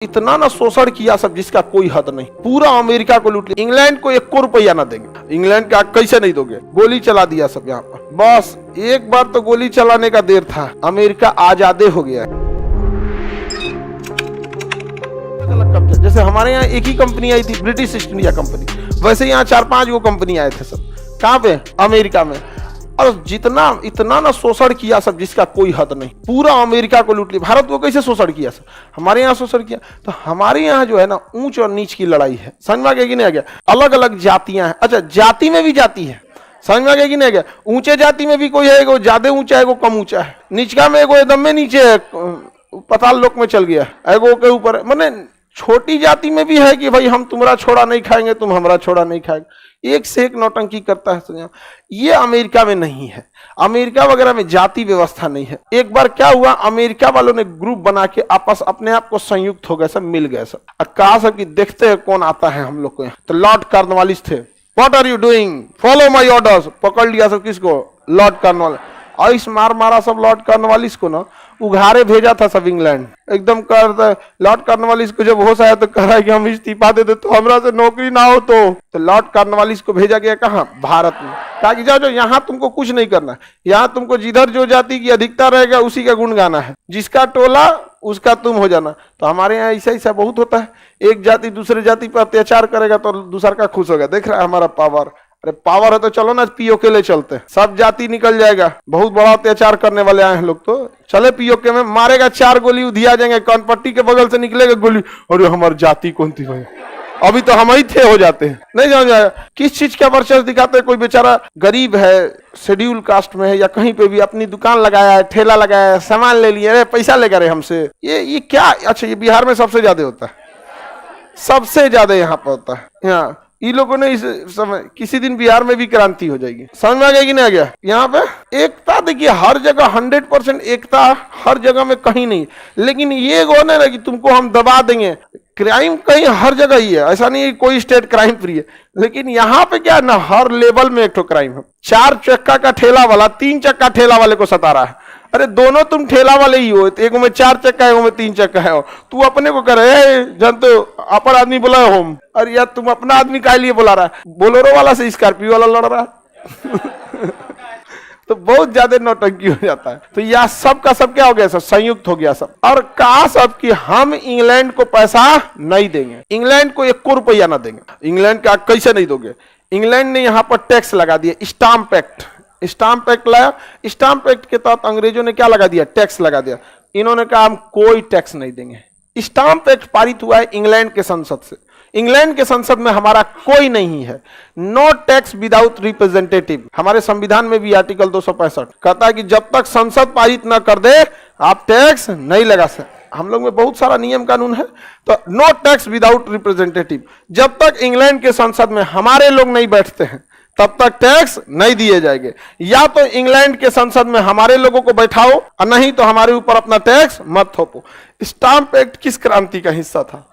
इतना ना शोषण किया सब जिसका कोई हद नहीं। पूरा अमेरिका को लूट लिया। इंग्लैंड को 1 रुपया ना देंगे। इंग्लैंड का कैसे नहीं दोगे? गोली चला दिया सब यहाँ पर। बस एक बार तो गोली चलाने का देर था, अमेरिका आजादे हो गया है। जैसे हमारे यहाँ एक ही कंपनी आई थी, ब्रिटिश ईस्ट इंडिया कंपनी, वैसे यहाँ 4-5 वो कंपनी आए थे सब। कहाँ पे? अमेरिका में। और जितना इतना ना शोषण किया सब जिसका कोई हद नहीं। पूरा अमेरिका को लूट लिया। भारत को कैसे शोषण किया सब? हमारे यहाँ शोषण किया। तो हमारे यहाँ जो है ना ऊंच और नीच की लड़ाई है। समझ में आ गया कि नहीं आ गया? अलग अलग जातियां हैं। अच्छा, जाति में भी जाति है। समझ में आ गया कि नहीं आ गया? ऊंचे जाति में भी कोई है, एगो ज्यादा ऊंचा है, एगो कम ऊंचा है। निचका में एगो एकदम में नीचे है, पाताल लोक में चल गया, एगो के ऊपर। माने छोटी जाति में भी है कि भाई हम तुम्हारा छोड़ा नहीं खाएंगे, तुम हमारा छोड़ा नहीं खाएंगे। एक से एक नौटंकी करता है। ये अमेरिका में नहीं है। अमेरिका वगैरह में जाति व्यवस्था नहीं है। एक बार क्या हुआ, अमेरिका वालों ने ग्रुप बना के आपस अपने आप को संयुक्त हो गए सब, मिल गए सब। कहा सब कि देखते हैं कौन आता है हम लोग को यहाँ। तो लॉर्ड कॉर्नवालिस थे। What are you doing? Follow my orders. पकड़ लिया सब। किसको? Lord Cornwallis. और इस मारा सब लॉर्ड कॉर्नवालिस को ना उघारे भेजा था सब इंग्लैंड। एकदम कर लॉर्ड कॉर्नवालिस को जब होश आया तो कह रहा है कि हम इस्तीफा दे दे तो हमरा से नौकरी ना हो। तो लॉर्ड कॉर्नवालिस को भेजा गया कहाँ? भारत में। कहा कि जाओ यहाँ तुमको कुछ नहीं करना, यहाँ तुमको जिधर जो जाति की अधिकता रहेगा उसी का गुण गाना है, जिसका टोला उसका तुम हो जाना। तो हमारे यहाँ ऐसा बहुत होता है। एक जाति दूसरे जाति पर अत्याचार करेगा तो दूसरा का खुश होगा। देख रहा है हमारा पावर। अरे पावर है तो चलो ना पीओके ले चलते, सब जाति निकल जाएगा। बहुत बड़ा अत्याचार करने वाले आए हैं लोग, तो चले पीओके में। मारेगा 4 गोली, उधिया जाएंगे। कानपट्टी के बगल से निकलेगा गोली, और हमारी जाति कौन थी भाई? अभी तो हम ही थे हो जाते हैं। नहीं जान जाएगा किस चीज का वर्चस्व दिखाते हैं। कोई बेचारा गरीब है, शेड्यूल कास्ट में है, या कहीं पे भी अपनी दुकान लगाया है, ठेला लगाया है, सामान ले लिए, अरे पैसा लेगा रे हमसे। ये क्या? अच्छा, ये बिहार में सबसे ज्यादा होता है, सबसे ज्यादा यहाँ पर होता है। यहाँ इन लोगों ने इस समय किसी दिन बिहार में भी क्रांति हो जाएगी। समझ में आ गया कि नहीं आ गया? यहाँ पे एकता देखिए हर जगह 100% एकता हर जगह में कहीं नहीं। लेकिन ये गोने ना कि तुमको हम दबा देंगे। क्राइम कहीं हर जगह ही है, ऐसा नहीं है कोई स्टेट क्राइम फ्री है। लेकिन यहाँ पे क्या है ना, हर लेवल में एक तो क्राइम है। 4 चक्का का ठेला वाला 3 चक्का ठेला वाले को सता रहा है। अरे दोनों तुम ठेला वाले ही हो, एक में 4 चक्का है, एक में 3 चक्का है। तू अपने को करे जानते हो, अपर आदमी बोला होम। अरे यार तुम अपना आदमी काहे लिए बुला रहा है? बोलेरो वाला से स्कॉर्पियो वाला लड़ रहा है। तो बहुत ज्यादा नौटंकी हो जाता है। तो यह सब का सब क्या हो गया? सब संयुक्त हो गया सब। और कहा सब कि हम इंग्लैंड को पैसा नहीं देंगे, इंग्लैंड को 1 रुपया ना देंगे। इंग्लैंड का कैसे नहीं दोगे? इंग्लैंड ने यहाँ पर टैक्स लगा दिया, स्टाम्प एक्ट। स्टाम्प एक्ट लाया। स्टाम्प एक्ट के तहत अंग्रेजों ने क्या लगा दिया? टैक्स लगा दिया। इन्होंने कहा हम कोई टैक्स नहीं देंगे। स्टाम्प एक्ट पारित हुआ है इंग्लैंड के संसद से। इंग्लैंड के संसद में हमारा कोई नहीं है। No tax without representative. हमारे संविधान में भी आर्टिकल 265 कहता है कि जब तक संसद पारित न कर दे आप टैक्स नहीं लगा सकते। हम लोग में बहुत सारा नियम कानून है। तो नो टैक्स विदाउट रिप्रेजेंटेटिव। जब तक इंग्लैंड के संसद में हमारे लोग नहीं बैठते हैं तब तक टैक्स नहीं दिए जाएंगे। या तो इंग्लैंड के संसद में हमारे लोगों को बैठाओ, और नहीं तो हमारे ऊपर अपना टैक्स मत थोपो। स्टाम्प एक्ट किस क्रांति का हिस्सा था?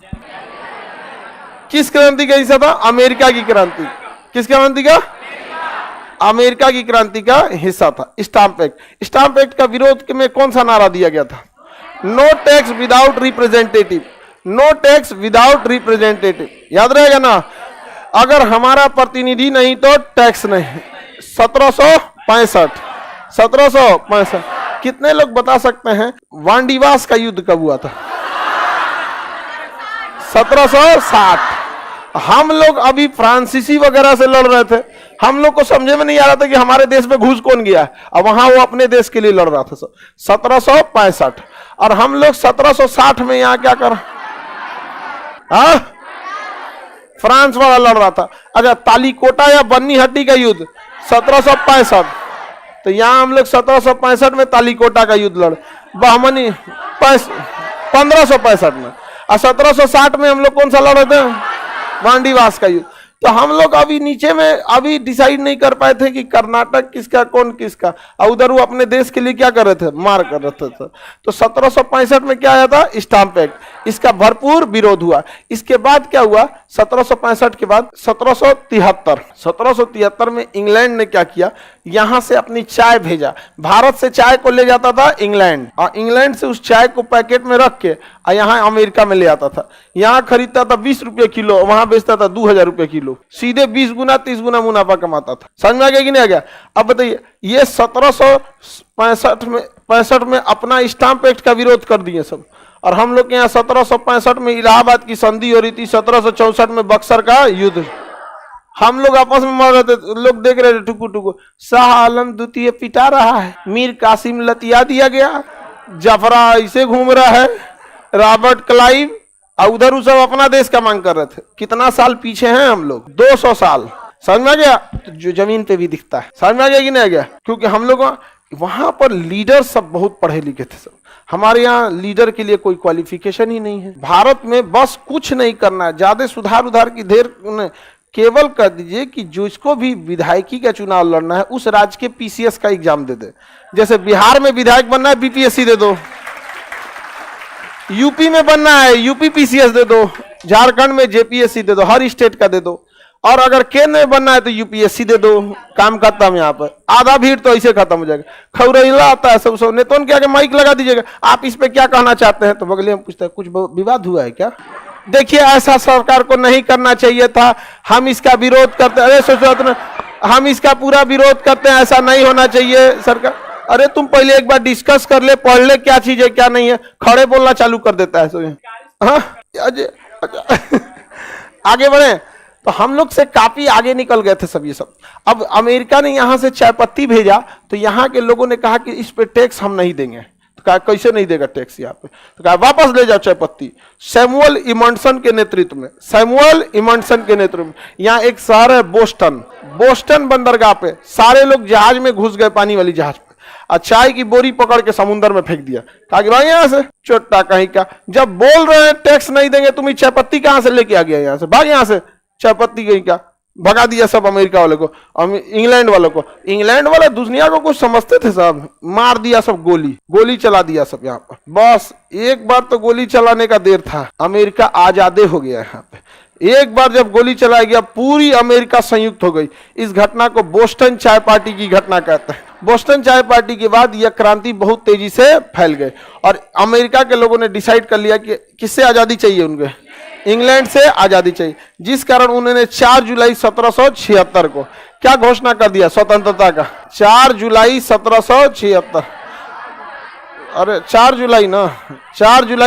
किस क्रांति का हिस्सा था? अमेरिका की क्रांति। किस क्रांति का? अमेरिका की क्रांति का हिस्सा था स्टाम्प एक्ट। स्टाम्प एक्ट का विरोध में कौन सा नारा दिया गया था? No tax without representative. No tax without representative, याद रहेगा ना। अगर हमारा प्रतिनिधि नहीं तो टैक्स नहीं। 1765 कितने लोग बता सकते हैं वांडीवास का युद्ध कब हुआ था? 1760। हम लोग अभी फ्रांसीसी वगैरह से लड़ रहे थे। हम लोग को समझे में नहीं आ रहा था कि हमारे देश में घुस कौन गया, और वहां वो अपने देश के लिए लड़ रहा था। 1765। और हम लोग 1760 में यहाँ क्या कर, फ्रांस वाला लड़ रहा था। अच्छा, तालीकोटा या बन्नीहट्टी का युद्ध 1765। तो यहाँ हम लोग 1765 में तालीकोटा का युद्ध लड़, बहमनी 1565 में। और 1760 में हम लोग कौन सा लड़ रहे थे? वांडीवास का युद्ध। तो हम लोग अभी नीचे में अभी डिसाइड नहीं कर पाए थे कि कर्नाटक किसका कौन किसका, और उधर वो अपने देश के लिए क्या कर रहे थे? मार कर रहे थे। तो 1765 में क्या आया था? Stamp act. इसका भरपूर विरोध हुआ। इसके बाद क्या हुआ? 1765 के बाद 1773 में इंग्लैंड ने क्या किया? यहां से अपनी चाय भेजा। भारत से चाय को ले जाता था इंग्लैंड, और इंग्लैंड से उस चाय को पैकेट में रख के और यहाँ अमेरिका में ले आता था। यहाँ खरीदता था 20 रुपये किलो, वहां बेचता था 2000 रुपये किलो। सीधे 20 गुना 30 गुना मुनाफा कमाता था। समझ में आ गया कि नहीं आ गया? अब बताइए, ये 1765 में अपना स्टाम्प एक्ट का विरोध कर दिए सब, और हम लोग के यहाँ 1765 में इलाहाबाद की संधि हो रही थी, 1764 में बक्सर का युद्ध। हम लोग आपस में मर रहे थे, लोग देख रहे थे टुकु टुकु। शाह आलम द्वितीय पिटा रहा है, मीर कासिम लतिया दिया गया, जफरा ऐसे घूम रहा है, रॉबर्ट क्लाइव, और उधर सब अपना देश का मांग कर रहे थे। कितना साल पीछे हैं हम लोग? 200 साल। समझ में आ गया? तो जो जमीन पे भी दिखता है। समझ में आ गया कि नहीं आ गया? क्योंकि हम लोग वहां पर लीडर सब बहुत पढ़े लिखे थे सब। हमारे यहाँ लीडर के लिए कोई क्वालिफिकेशन ही नहीं है। भारत में बस कुछ नहीं करना है, ज्यादा सुधार उधार की देर केवल कर दीजिए कि जिसको भी विधायकी का चुनाव लड़ना है उस राज्य के पीसीएस का एग्जाम दे दे। जैसे बिहार में विधायक बनना है, बीपीएससी दे दो। यूपी में बनना है, यूपी पीसीएस दे दो। झारखंड में जेपीएससी दे दो, हर स्टेट का दे दो। और अगर केंद्र में बनना है तो यूपीएससी दे दो। काम खत्म। यहाँ पर आधा भीड़ तो ऐसे खत्म हो जाएगा। खौरेला आता है सब नेतों के आगे माइक लगा दीजिएगा, आप इस पे क्या कहना चाहते हैं, तो बगले में पूछता है कुछ विवाद हुआ है क्या? देखिए, ऐसा सरकार को नहीं करना चाहिए था, हम इसका विरोध करते। अरे सोचो, हम इसका पूरा विरोध करते हैं, ऐसा नहीं होना चाहिए सरकार। अरे तुम पहले एक बार डिस्कस कर ले, पढ़ ले क्या चीज है क्या नहीं है, खड़े बोलना चालू कर देता है। हाँ, आगे बढ़े तो हम लोग से काफी आगे निकल गए थे सब ये सब। अब अमेरिका ने यहाँ से चाय पत्ती भेजा, तो यहाँ के लोगों ने कहा कि इस पे टैक्स हम नहीं देंगे। तो कहा कैसे नहीं देगा टैक्स यहाँ पे? तो कहा वापस ले जाओ चाय पत्ती। सैमुअल इमंडसन के नेतृत्व में, यहाँ एक शहर है बोस्टन बंदरगाह पे सारे लोग जहाज में घुस गए, पानी वाली जहाज पे, और चाय की बोरी पकड़ के समुद्र में फेंक दिया। कहा कि भाई यहाँ से चोटा कहीं का, जब बोल रहे हैं टैक्स नहीं देंगे, तुम चाय पत्ती कहाँ से लेके आ गया? यहाँ से भाग, यहाँ से चाय पत्ती कहीं का। भगा दिया सब अमेरिका वाले को, इंग्लैंड वालों को। इंग्लैंड वाले दुनिया को कुछ समझते थे सब, मार दिया सब, गोली चला दिया सब यहाँ पर। बस एक बार तो गोली चलाने का देर था, अमेरिका आजादे हो गया यहाँ पे। एक बार जब गोली चलाया गया, पूरी अमेरिका संयुक्त हो गई। इस घटना को बोस्टन चाय पार्टी की घटना कहते हैं। बोस्टन चाय पार्टी के बाद यह क्रांति बहुत तेजी से फैल गई, और अमेरिका के लोगों ने डिसाइड कर लिया कि किससे आजादी चाहिए, उनके इंग्लैंड से आजादी चाहिए। जिस कारण उन्होंने 4 जुलाई 1776 को क्या घोषणा कर दिया स्वतंत्रता का? 4 जुलाई 1776। अरे 4 जुलाई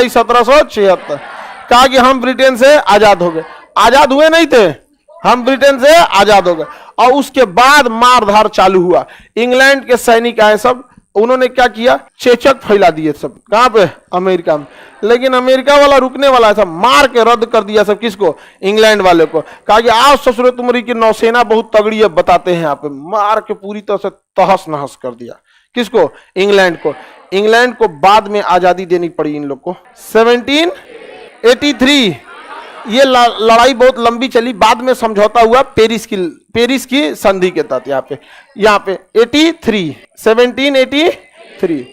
1776 कहा कि हम ब्रिटेन से आजाद हो गए। आजाद हुए नहीं थे, हम ब्रिटेन से आजाद हो गए। और उसके बाद मारधार चालू हुआ। इंग्लैंड के सैनिक आए सब, उन्होंने क्या किया, चेचक फैला दिए सब। कहां पे? अमेरिका में। लेकिन अमेरिका वाला रुकने वाला था, मार के रद्द कर दिया सब। किसको? इंग्लैंड वाले को। कहा कि आओ ससुरे, तुम्हारी की नौसेना बहुत तगड़ी है, बताते हैं। यहाँ पे मार के पूरी तरह से तहस नहस कर दिया। किसको? इंग्लैंड को। इंग्लैंड को बाद में आजादी देनी पड़ी इन लोग को 1783। ये लड़ाई बहुत लंबी चली, बाद में समझौता हुआ पेरिस की संधि के तहत। यहाँ पे 1783